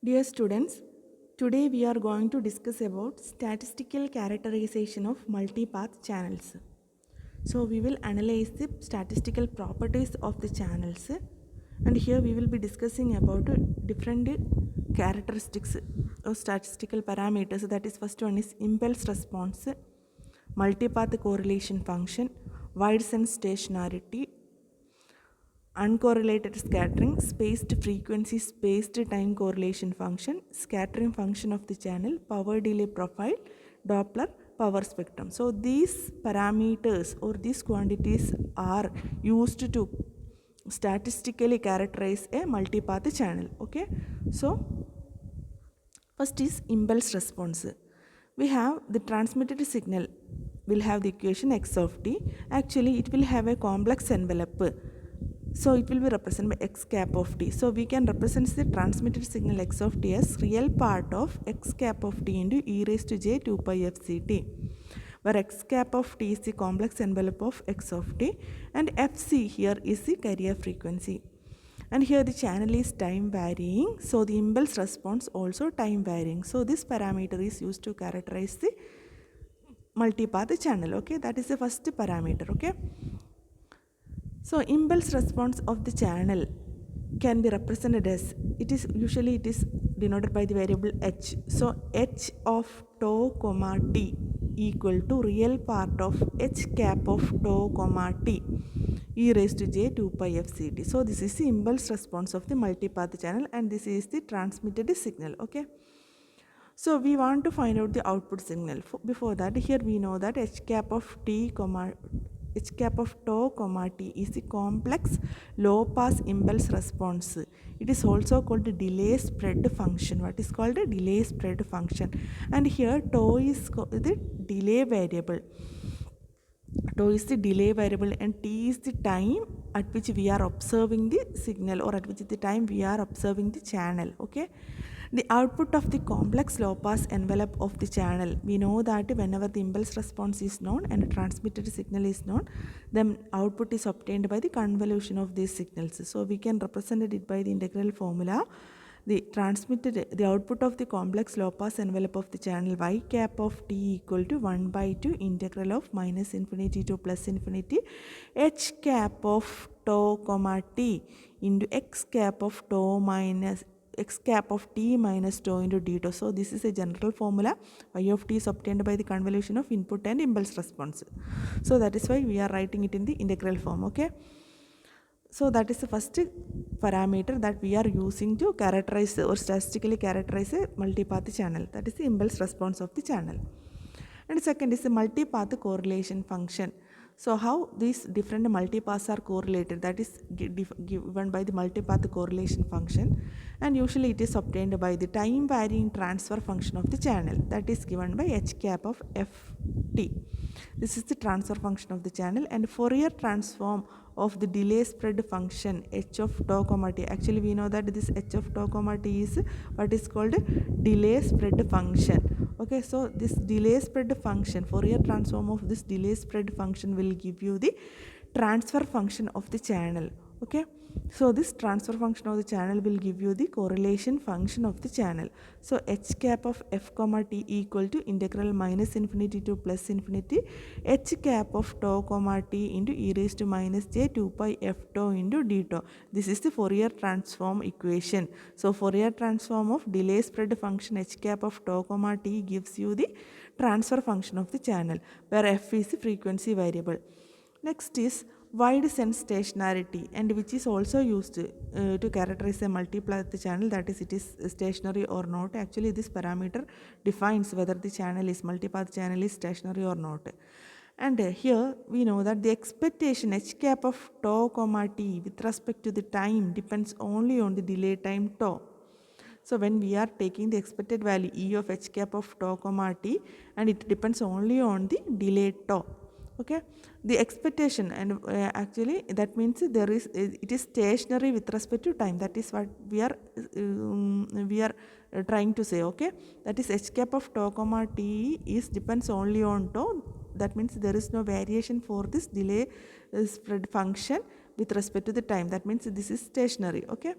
Dear students, today we are going to discuss about statistical characterization of multipath channels. So we will analyze the statistical properties of the channels, and here we will be discussing about different characteristics or statistical parameters. That is, first one is impulse response, multipath correlation function, wide sense stationarity, uncorrelated scattering, spaced frequency, spaced time correlation function, scattering function of the channel, power delay profile, Doppler, power spectrum. So these parameters or these quantities are used to statistically characterize a multipath channel. Okay, so first is impulse response. We have the transmitted signal will have the equation x of t. Actually, it will have a complex envelope. So it will be represented by x cap of t. So we can represent the transmitted signal x of t as real part of x cap of t into e raised to j 2 pi f c t, where x cap of t is the complex envelope of x of t and fc here is the carrier frequency. And here the channel is time varying, so the impulse response also time varying. So this parameter is used to characterize the multipath channel. Okay, that is the first parameter. Okay, so impulse response of the channel can be represented as, it is denoted by the variable h. So h of tau comma t equal to real part of h cap of tau comma t e raised to j 2 pi f c t. So this is the impulse response of the multipath channel and this is the transmitted signal. Okay. So we want to find out the output signal. Before that, here we know that h cap of tau comma t is the complex low pass impulse response. It is also called the delay spread function. What is called a delay spread function? And here tau is the delay variable. Tau is the delay variable and t is the time at which we are observing the signal or at which the time we are observing the channel. Okay. The output of the complex low pass envelope of the channel, we know that whenever the impulse response is known and transmitted signal is known, then output is obtained by the convolution of these signals. So we can represent it by the integral formula. The output of the complex low pass envelope of the channel y cap of t equal to 1 by 2 integral of minus infinity to plus infinity h cap of tau comma t into x cap of tau minus x cap of t minus tau into d tau. So this is a general formula. Y of t is obtained by the convolution of input and impulse response. So that is why we are writing it in the integral form. Okay. So that is the first parameter that we are using to characterize or statistically characterize a multipath channel. That is the impulse response of the channel. And second is the multipath correlation function. So how these different multipaths are correlated, that is given by the multipath correlation function, and usually it is obtained by the time varying transfer function of the channel, that is given by h cap of ft. This is the transfer function of the channel, and Fourier transform of the delay spread function h of tau comma t. Actually we know that this h of tau comma t is what is called delay spread function. Okay, so this delay spread function, Fourier transform of this delay spread function will give you the transfer function of the channel. Okay, so this transfer function of the channel will give you the correlation function of the channel. So h cap of f comma t equal to integral minus infinity to plus infinity h cap of tau comma t into e raised to minus j 2 pi f tau into d tau. This is the Fourier transform equation. So Fourier transform of delay spread function h cap of tau comma t gives you the transfer function of the channel, where f is the frequency variable. Next is wide sense stationarity, and which is also used to characterize a multipath channel, that is it is stationary or not. Actually this parameter defines whether the channel is multipath channel is stationary or not. And here we know that the expectation h cap of tau comma t with respect to the time depends only on the delay time tau. So when we are taking the expected value E of h cap of tau comma t, and it depends only on the delay tau. Okay, the expectation, and actually that means it is stationary with respect to time. That is what we are trying to say. Okay, that is h cap of tau comma t is depends only on tau. That means there is no variation for this delay spread function with respect to the time. That means this is stationary. Okay.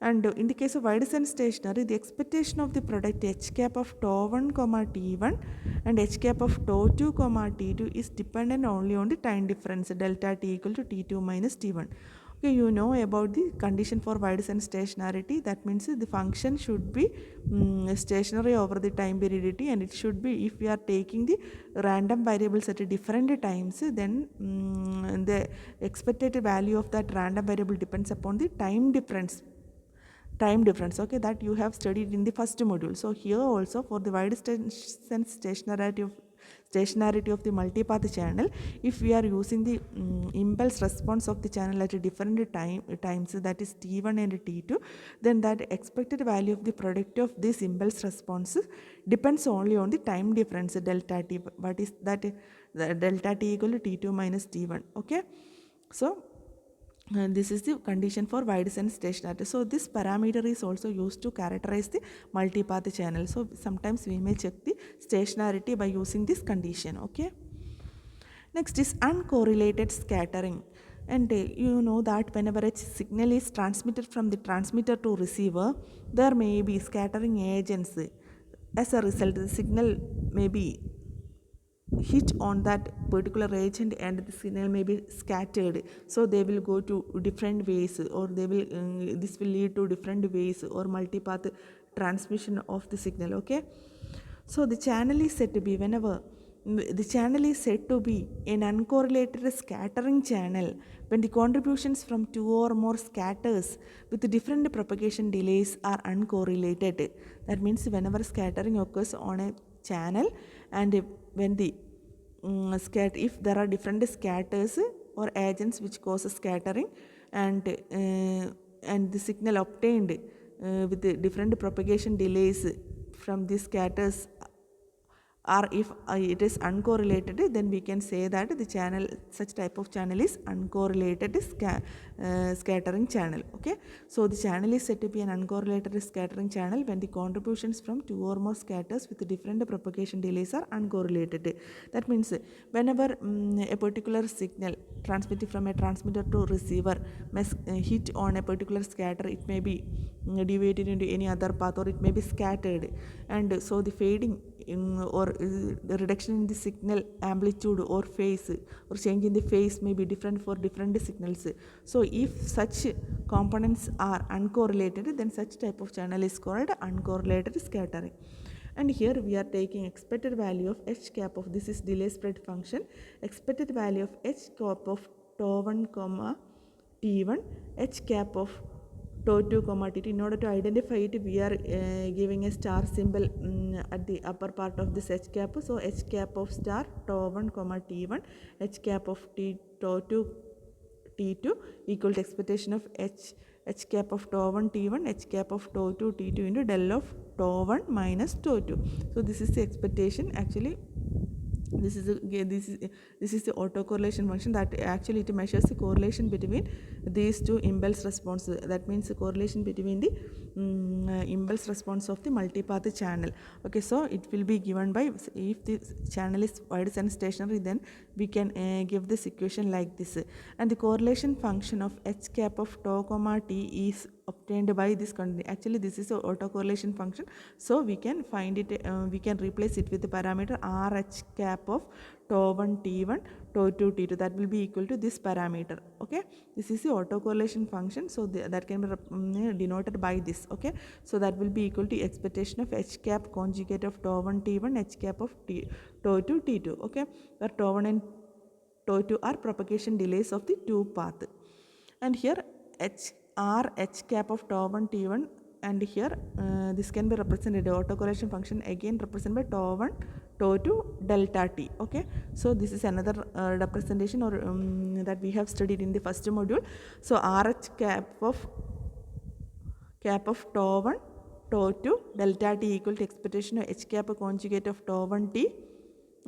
And in the case of wide descent stationary, the expectation of the product h cap of tau 1 comma t1 and h cap of tau 2 comma t2 is dependent only on the time difference delta t equal to t2 minus t1. Okay, you know about the condition for wide descent stationarity. That means the function should be stationary over the time period t, and it should be, if we are taking the random variables at different times, then the expected value of that random variable depends upon the time difference, okay, that you have studied in the first module. So here also, for the wide sense stationarity of the multipath channel, if we are using the impulse response of the channel at a different times, that is t1 and t2, then that expected value of the product of this impulse response depends only on the time difference delta t. What is that? The delta t equal to t2 minus t1. Okay, so this is the condition for wide sense stationarity. So this parameter is also used to characterize the multipath channel. So sometimes we may check the stationarity by using this condition. Okay. Next is uncorrelated scattering. And you know that whenever a signal is transmitted from the transmitter to receiver, there may be scattering agents. As a result, the signal may be hit on that particular agent and the signal may be scattered, so they will go to different ways, or they will this will lead to different ways or multipath transmission of the signal. Okay, so the channel is said to be, whenever the channel is said to be an uncorrelated scattering channel when the contributions from two or more scatters with different propagation delays are uncorrelated. That means whenever scattering occurs on a channel, and when the if there are different scatters or agents which cause scattering, and the signal obtained with the different propagation delays from these scatters, or if it is uncorrelated, then we can say that the channel, such type of channel is uncorrelated scattering channel. Okay, so the channel is said to be an uncorrelated scattering channel when the contributions from two or more scatters with different propagation delays are uncorrelated. That means whenever a particular signal transmitted from a transmitter to receiver must hit on a particular scatter, it may be deviated into any other path, or it may be scattered, and so the fading or the reduction in the signal amplitude or phase, or change in the phase may be different for different signals. So if such components are uncorrelated, then such type of channel is called uncorrelated scattering. And here we are taking expected value of h cap of, this is delay spread function, expected value of h cap of tau 1 comma t1, h cap of tau 2 comma t2. In order to identify it, we are giving a star symbol at the upper part of this h cap. So h cap of star tau 1 comma t1, h cap of tau 2 t2 equal to expectation of h cap of tau 1 t1, h cap of tau 2 t2 into del of tau 1 minus tau 2. So this is the expectation. Actually, this is the autocorrelation function that actually it measures the correlation between these two impulse responses. That means the correlation between the impulse response of the multipath channel. Okay, so it will be given by, if the channel is wide and stationary, then we can give this equation like this. And the correlation function of h cap of tau comma t is obtained by this condition. Actually, this is an autocorrelation function, so we can find it, we can replace it with the parameter RH cap of tau 1 t1, tau 2 t2. That will be equal to this parameter. Okay, this is the autocorrelation function, so that can be denoted by this. Okay, so that will be equal to expectation of h cap conjugate of tau 1 t1, h cap of tau 2 t2. Okay, where tau 1 and tau 2 are propagation delays of the two path. And here h cap of tau 1 t1, and here this can be represented, autocorrelation function again represented by tau 1 tau 2 delta t. Okay, so this is another representation, or that we have studied in the first module. So RH cap of tau 1 tau 2 delta t equal to expectation of h cap conjugate of tau 1 t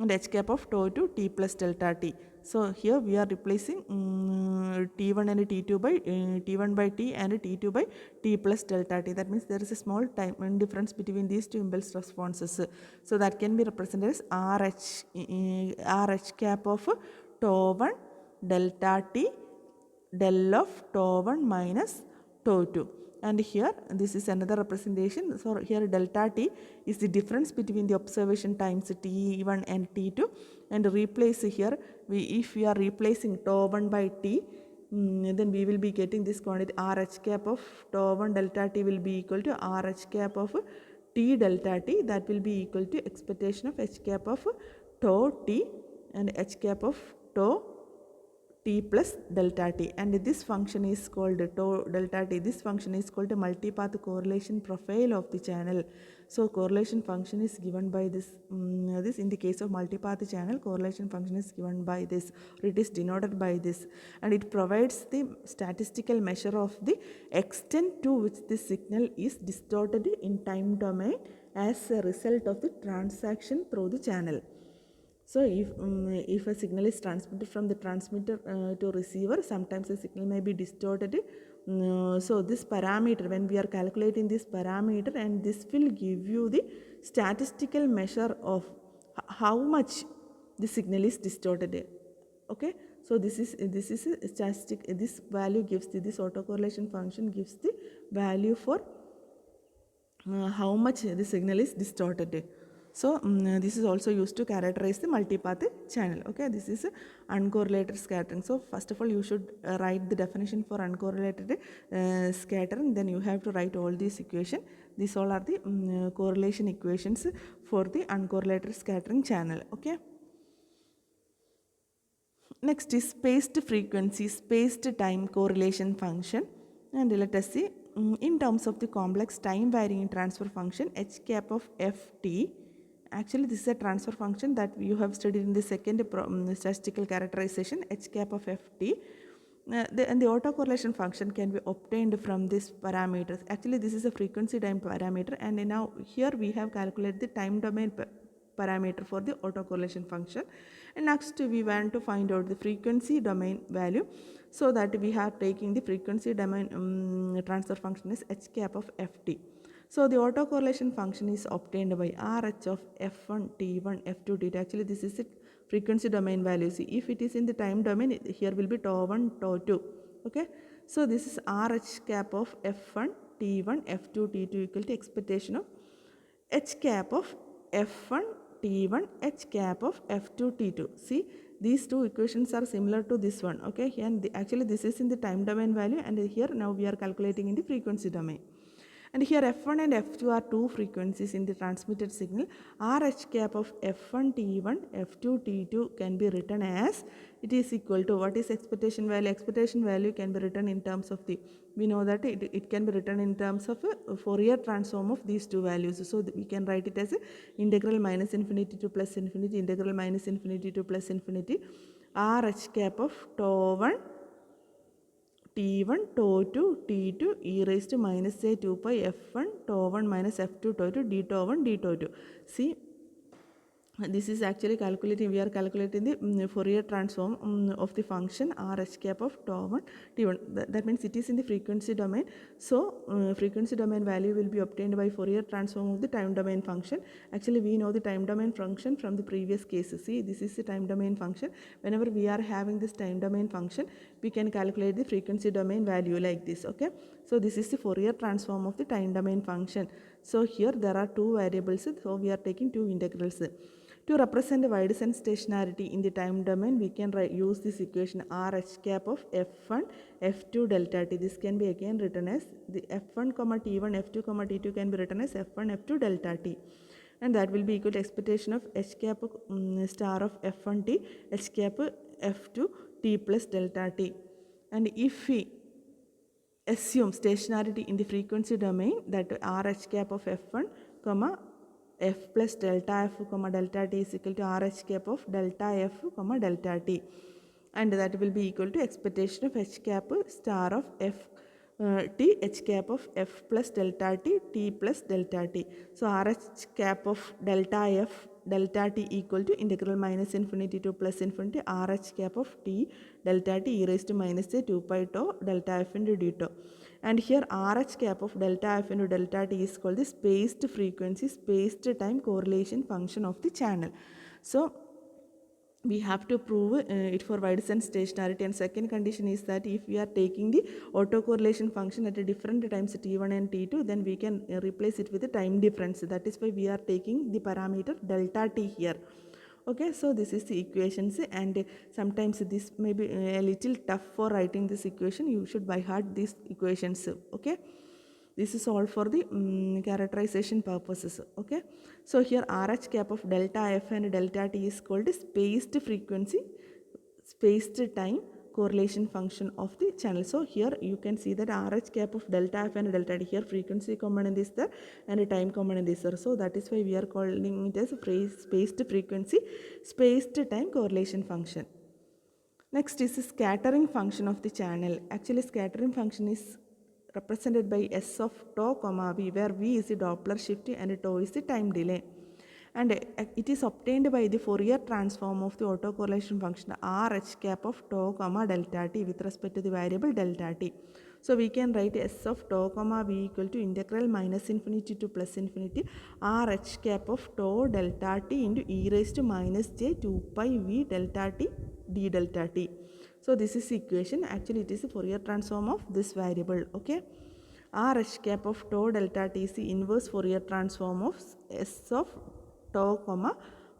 and h cap of tau 2 t plus delta t. So here we are replacing t1 and t2 by t1 by t and t2 by t plus delta t. That means there is a small time difference between these two impulse responses. So that can be represented as RH cap of tau 1 delta t del of tau 1 minus tau 2. And here this is another representation. So here delta t is the difference between the observation times t1 and t2, and replace here, if we are replacing tau 1 by t, then we will be getting this quantity RH cap of tau 1 delta t will be equal to RH cap of t delta t, that will be equal to expectation of H cap of tau t and H cap of tau t plus delta t, and this function is called tau delta t. This function is called a multipath correlation profile of the channel. So correlation function is given by this, this in the case of multipath channel, correlation function is given by this, or it is denoted by this, and it provides the statistical measure of the extent to which the signal is distorted in time domain as a result of the transaction through the channel. So if a signal is transmitted from the transmitter to receiver, sometimes the signal may be distorted. So this parameter, when we are calculating this parameter, and this will give you the statistical measure of how much the signal is distorted. Okay, so this is a statistic. This value gives this autocorrelation function gives the value for how much the signal is distorted. So this is also used to characterize the multipath channel. Okay, this is uncorrelated scattering. So first of all, you should write the definition for uncorrelated scattering. Then you have to write all these equations. These all are the correlation equations for the uncorrelated scattering channel. Okay. Next is spaced frequency, spaced time correlation function, and let us see in terms of the complex time varying transfer function H cap of ft. Actually, this is a transfer function that you have studied in the second statistical characterization, H cap of ft. And the autocorrelation function can be obtained from these parameters. Actually, this is a frequency time parameter, and now here we have calculated the time domain parameter for the autocorrelation function. And next we want to find out the frequency domain value, so that we are taking the frequency domain transfer function as H cap of ft. So the autocorrelation function is obtained by RH of f1, t1, f2, t2. Actually, this is the frequency domain value. See, if it is in the time domain, here will be tau 1, tau 2. Okay. So this is RH cap of f1, t1, f2, t2 equal to expectation of H cap of f1, t1, H cap of f2, t2. See, these two equations are similar to this one. Okay. And actually this is in the time domain value, and here now we are calculating in the frequency domain. And here f1 and f2 are two frequencies in the transmitted signal. RH cap of f1 t1, f2 t2 can be written as, it is equal to, what is expectation value? Expectation value can be written in terms of the, we know that it can be written in terms of a Fourier transform of these two values. So we can write it as a integral minus infinity to plus infinity, integral minus infinity to plus infinity, RH cap of tau 1 t1 tau 2 t2 e raised to minus a 2 pi f1 tau 1 minus f2 tau 2 d tau 1 d tau 2. See, this is actually calculating, we are calculating the Fourier transform of the function RH cap of tau 1 t1. That means it is in the frequency domain. So frequency domain value will be obtained by Fourier transform of the time domain function. Actually, we know the time domain function from the previous cases. See, this is the time domain function. Whenever we are having this time domain function, we can calculate the frequency domain value like this. Okay. So this is the Fourier transform of the time domain function. So here there are two variables. So we are taking two integrals. To represent the wide-sense stationarity in the time domain, we can use this equation RH cap of f1, f2 delta t. This can be again written as the f1, t1, f2, t2 can be written as f1, f2 delta t. And that will be equal to expectation of H cap star of f1 t, H cap f2 t plus delta t. And if we assume stationarity in the frequency domain, that RH cap of f1, f plus delta f, delta t is equal to RH cap of delta f, delta t, and that will be equal to expectation of H cap star of f t, H cap of f plus delta t, t plus delta t. So RH cap of delta f delta t equal to integral minus infinity to plus infinity RH cap of t delta t e raised to minus a 2 pi tau delta f into d tau. And here RH cap of delta f into delta t is called the spaced frequency, spaced time correlation function of the channel. So we have to prove it for wide sense stationarity, and second condition is that if we are taking the autocorrelation function at a different times t1 and t2, then we can replace it with a time difference. That is why we are taking the parameter delta t here. Okay, so this is the equations, and sometimes this may be a little tough for writing this equation. You should by heart these equations. Okay, this is all for the characterization purposes. Okay, so here RH cap of delta f and delta t is called spaced frequency, spaced time correlation function of the channel. So here you can see that RH cap of delta f and delta t, here frequency component is there and a time component is there. So that is why we are calling it as spaced frequency, spaced time correlation function. Next is the scattering function of the channel. Actually, scattering function is represented by S of tau comma v, where v is the Doppler shift and tau is the time delay. And it is obtained by the Fourier transform of the autocorrelation function RH cap of tau comma delta t with respect to the variable delta t. So we can write S of tau comma v equal to integral minus infinity to plus infinity RH cap of tau delta t into e raised to minus j 2 pi v delta t d delta t. So this is the equation. Actually it is the Fourier transform of this variable. Okay, RH cap of tau delta t is the inverse Fourier transform of S of tau comma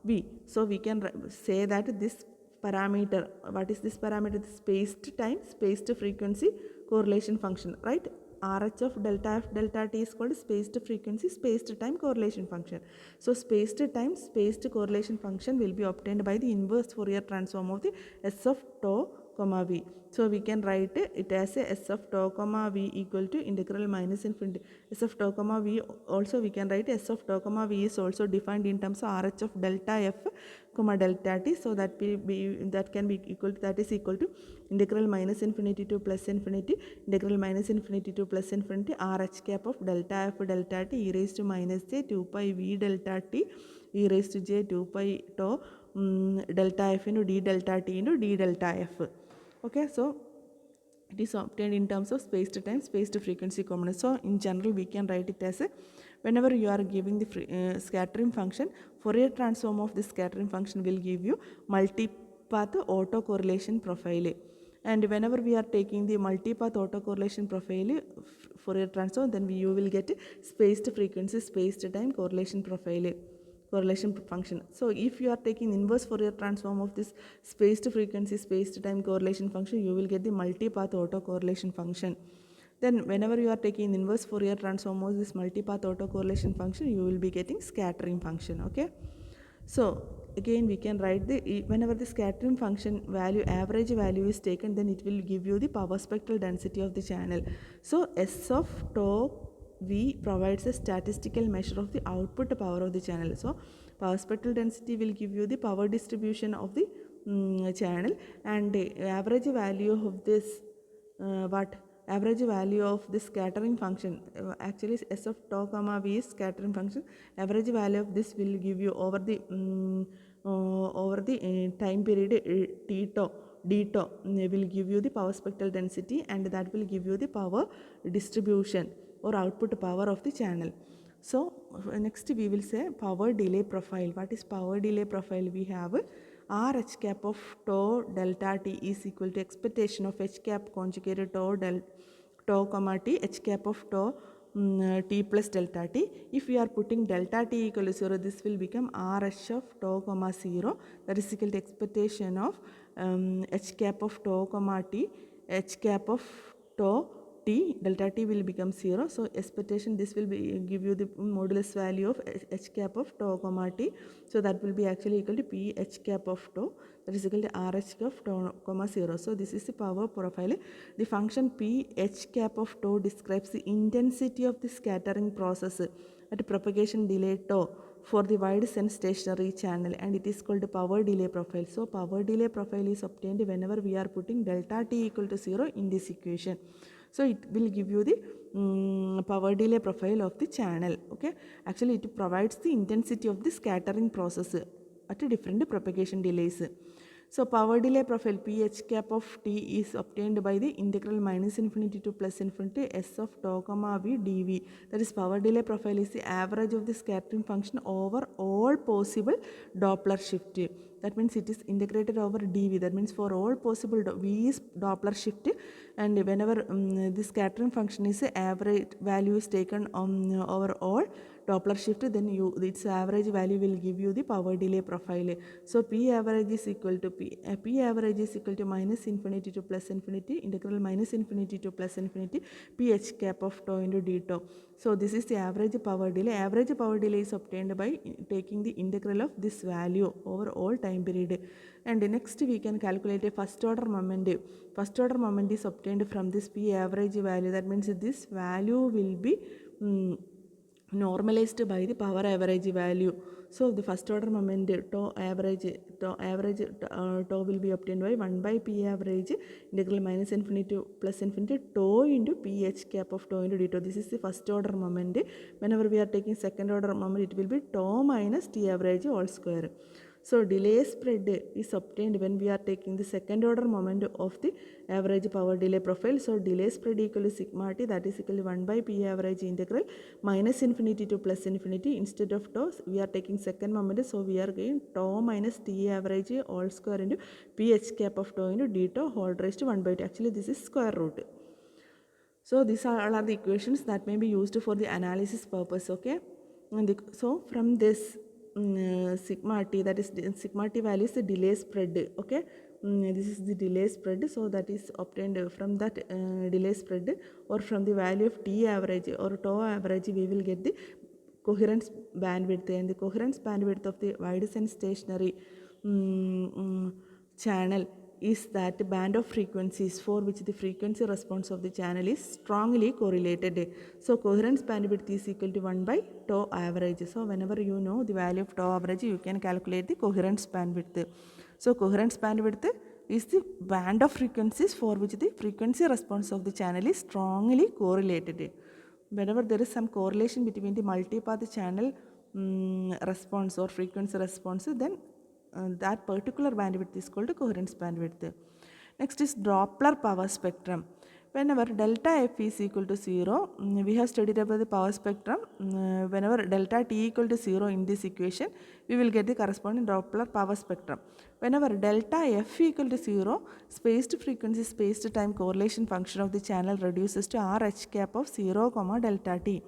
v. So we can say that this parameter, what is this parameter? The spaced time, spaced frequency correlation function, right? RH of delta f delta t is called spaced frequency, spaced time correlation function. So spaced time, spaced correlation function will be obtained by the inverse Fourier transform of the S of tau comma v. So we can write it as a S of tau comma v equal to integral minus infinity S of tau comma v. Also we can write S of tau comma v is also defined in terms of RH of delta f comma delta t. So that can be equal to, that is equal to integral minus infinity to plus infinity, integral minus infinity to plus infinity RH cap of delta f delta t e raised to minus j 2 pi v delta t e raised to j 2 pi tau delta f into d delta t into d delta f. Okay, so it is obtained in terms of spaced time, spaced frequency component. So in general we can write it as a, whenever you are giving the scattering function, Fourier transform of this scattering function will give you multipath autocorrelation profile. And whenever we are taking the multipath autocorrelation profile Fourier transform, then you will get spaced frequency, spaced time correlation profile, correlation function. So if you are taking inverse Fourier transform of this spaced frequency, spaced time correlation function, you will get the multipath autocorrelation function. Then whenever you are taking inverse Fourier transform of this multipath autocorrelation function, you will be getting scattering function. Okay, so again we can write the, whenever the scattering function value, average value is taken, then it will give you the power spectral density of the channel. So S of tau V provides a statistical measure of the output power of the channel. So power spectral density will give you the power distribution of the channel, and the average value of this average value of this scattering function, actually S of tau comma v is scattering function, average value of this will give you over the time period t tau d tau will give you the power spectral density, and that will give you the power distribution or output power of the channel. So next we will say power delay profile. What is power delay profile? We have RH cap of tau delta t is equal to expectation of H cap conjugated tau comma t, H cap of tau t plus delta t. If we are putting delta t equal to 0, this will become RH of tau comma 0, that is equal to expectation of H cap of tau comma t, H cap of tau t, delta t will become 0. So expectation, this will be give you the modulus value of H cap of tau comma t. So that will be actually equal to P H cap of tau, that is equal to RH of tau comma 0. So this is the power profile. The function P H cap of tau describes the intensity of the scattering process at propagation delay tau for the wide sense stationary channel, and it is called power delay profile. So power delay profile is obtained whenever we are putting delta t equal to 0 in this equation. So it will give you the power delay profile of the channel. Okay, actually it provides the intensity of the scattering process at different propagation delays. So power delay profile PH cap of t is obtained by the integral minus infinity to plus infinity S of tau comma v dv. That is, power delay profile is the average of the scattering function over all possible Doppler shift. That means it is integrated over dv. That means for all possible v is Doppler shift, and whenever the scattering function is average value is taken over all Doppler shift, then its average value will give you the power delay profile. So P average is equal to P average is equal to minus infinity to plus infinity, integral minus infinity to plus infinity, P h cap of tau into d tau. So this is the average power delay. Average power delay is obtained by taking the integral of this value over all time period. And next we can calculate a first order moment. First order moment is obtained from this P average value. That means this value will be normalized by the power average value. So the first order moment tau will be obtained by 1 by P average integral minus infinity to plus infinity tau into P h cap of tau into d tau. This is the first order moment. Whenever we are taking second order moment, it will be tau minus T average all square. So delay spread is obtained when we are taking the second order moment of the average power delay profile. So delay spread equal to sigma t, that is equal to 1 by P average integral minus infinity to plus infinity. Instead of tau, we are taking second moment, so we are getting tau minus T average all square into P h cap of tau into d tau whole raised to 1 by 2. Actually this is square root. So these are all the equations that may be used for the analysis purpose, okay? And so from this sigma t, that is sigma t value is the delay spread, okay? This is the delay spread, so that is obtained from that delay spread, or from the value of T average or tau average, we will get the coherence bandwidth. And the coherence bandwidth of the wide sense stationary channel is that band of frequencies for which the frequency response of the channel is strongly correlated. So coherence bandwidth is equal to 1 by tau average. So whenever you know the value of tau average, you can calculate the coherence bandwidth. So coherence bandwidth is the band of frequencies for which the frequency response of the channel is strongly correlated. Whenever there is some correlation between the multipath channel response or frequency response, then that particular bandwidth is called coherence bandwidth. Next is Doppler power spectrum. Whenever delta F is equal to 0, we have studied about the power spectrum. Whenever delta T equal to 0 in this equation, we will get the corresponding Doppler power spectrum. Whenever delta F equal to 0, spaced frequency spaced time correlation function of the channel reduces to R h cap of 0, delta T.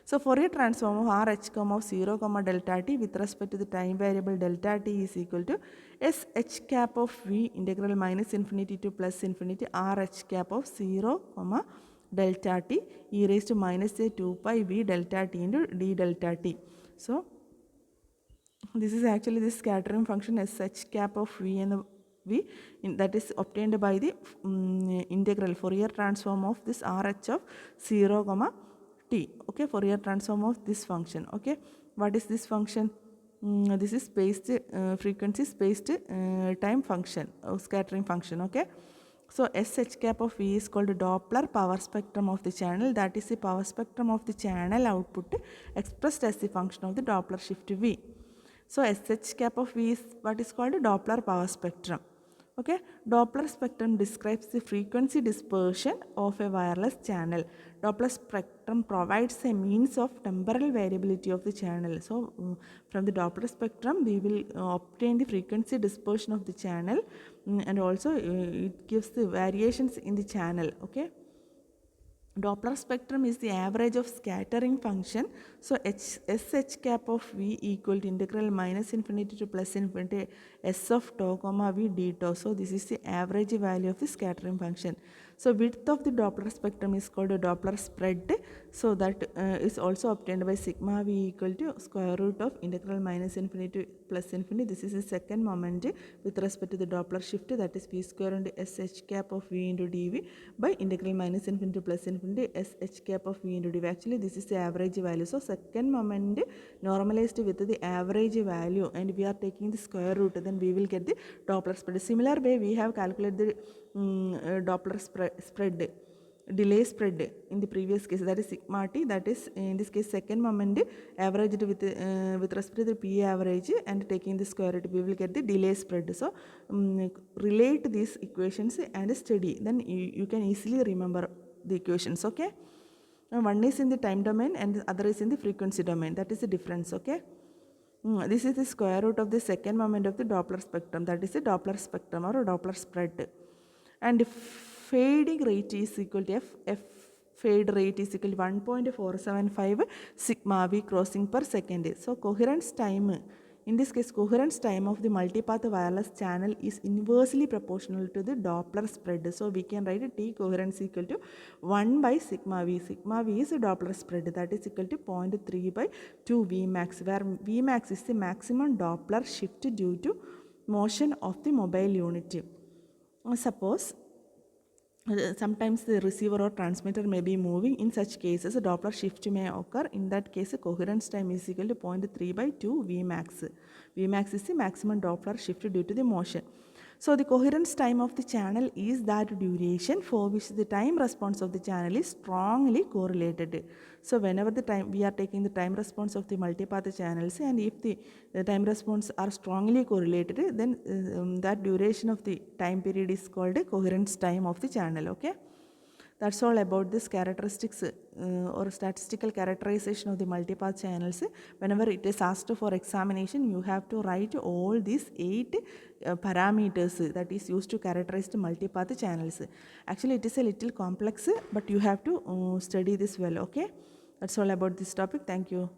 So Fourier transform of R h of 0, delta t with respect to the time variable delta t is equal to S h cap of v integral minus infinity to plus infinity R h cap of 0, delta t e raised to minus a 2 pi v delta t into d delta t. So this is actually the scattering function S h cap of v and the v that is obtained by the integral Fourier transform of this R h of 0, t, okay, Fourier transform of this function, okay. What is this function? This is spaced frequency spaced time function, scattering function, okay. So S h cap of v is called Doppler power spectrum of the channel, that is the power spectrum of the channel output expressed as the function of the Doppler shift v. So S h cap of v is what is called a Doppler power spectrum. Okay, Doppler spectrum describes the frequency dispersion of a wireless channel. Doppler spectrum provides a means of temporal variability of the channel. So from the Doppler spectrum, we will obtain the frequency dispersion of the channel, and also it gives the variations in the channel. Okay. Doppler spectrum is the average of scattering function. So S h cap of v equal to integral minus infinity to plus infinity s of tau comma v d tau. So this is the average value of the scattering function. So width of the Doppler spectrum is called a Doppler spread. So that is also obtained by sigma v equal to square root of integral minus infinity to plus infinity. This is the second moment with respect to the Doppler shift, that is v square into s h cap of v into dv by integral minus infinity to plus infinity s h cap of v into dv. Actually this is the average value. So second moment normalized with the average value, and we are taking the square root, then we will get the Doppler spread. Similar way we have calculated the Doppler spread, delay spread in the previous case, that is sigma t, that is in this case second moment averaged with respect to the p average and taking the square root, we will get the delay spread. So relate these equations and study, then you can easily remember the equations. Okay, one is in the time domain and the other is in the frequency domain, that is the difference. Okay. This is the square root of the second moment of the Doppler spectrum, that is the Doppler spectrum or a Doppler spread. And fading rate is equal to f fade rate is equal to 1.475 sigma v crossing per second. So coherence time, in this case coherence time of the multipath wireless channel is inversely proportional to the Doppler spread. So we can write T coherence equal to 1 by sigma v. Sigma v is a Doppler spread, that is equal to 0.3 by 2 V max, where V max is the maximum Doppler shift due to motion of the mobile unit. Suppose sometimes the receiver or transmitter may be moving. In such cases, a Doppler shift may occur. In that case, a coherence time is equal to 0.3 by 2 Vmax. Vmax is the maximum Doppler shift due to the motion. So the coherence time of the channel is that duration for which the time response of the channel is strongly correlated. So whenever the time we are taking the time response of the multipath channels, and if the time response are strongly correlated, then that duration of the time period is called a coherence time of the channel. Okay, that's all about this characteristics or statistical characterization of the multipath channels. Whenever it is asked for examination, you have to write all these 8 parameters that is used to characterize the multipath channels. Actually, it is a little complex, but you have to study this well. Okay, that's all about this topic. Thank you.